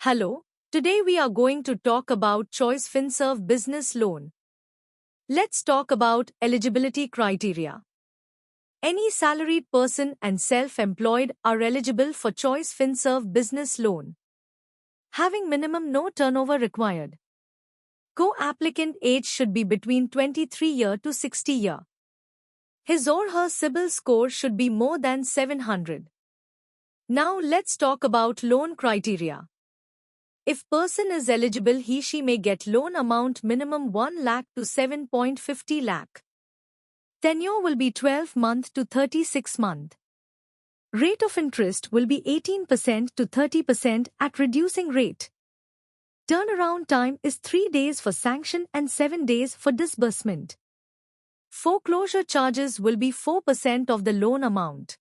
Hello, today we are going to talk about Choice FinServe Business Loan. Let's talk about eligibility criteria. Any salaried person and self-employed are eligible for Choice FinServe Business Loan. Having minimum no turnover required. Co-applicant age should be between 23 year to 60 year. His or her CIBIL score should be more than 700. Now let's talk about loan criteria. If person is eligible, he/she may get loan amount minimum 1 lakh to 7.50 lakh. Tenure will be 12 month to 36 month. Rate of interest will be 18% to 30% at reducing rate. Turnaround time is 3 days for sanction and 7 days for disbursement. Foreclosure charges will be 4% of the loan amount.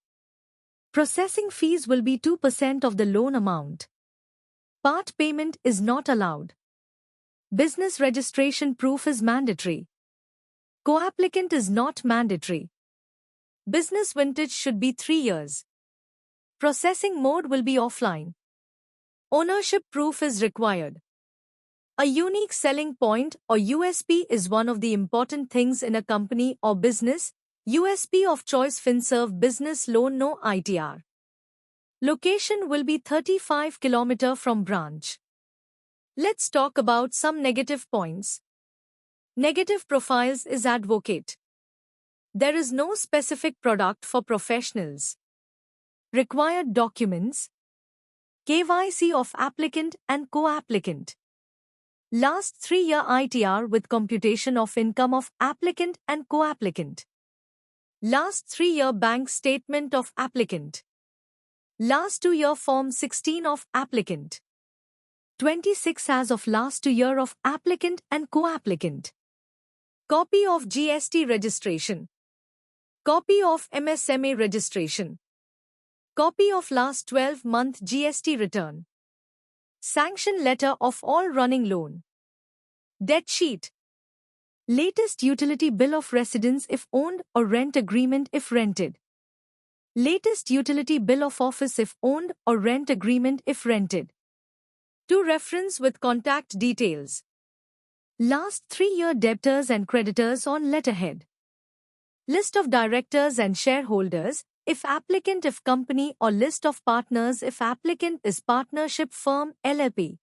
Processing fees will be 2% of the loan amount. Part payment is not allowed. Business registration proof is mandatory. Co-applicant is not mandatory. Business vintage should be 3 years. Processing mode will be offline. Ownership proof is required. A unique selling point or USP is one of the important things in a company or business. USP of Choice FinServe Business Loan: no ITR. Location will be 35 km from branch. Let's talk about some negative points. Negative profiles is advocate. There is no specific product for professionals. Required documents. KYC of applicant and co-applicant. Last 3-year ITR with computation of income of applicant and co-applicant. Last 3-year bank statement of applicant. Last 2-year Form 16 of applicant. 26 as of last 2 year of applicant and co-applicant. Copy of GST registration. Copy of MSME registration. Copy of last 12-month GST return. Sanction letter of all running loan. Debt sheet. Latest utility bill of residence if owned or rent agreement if rented. Latest utility bill of office if owned or rent agreement if rented. To reference with contact details. Last 3-year debtors and creditors on letterhead. List of directors and shareholders if applicant, if company, or list of partners if applicant is partnership firm LLP.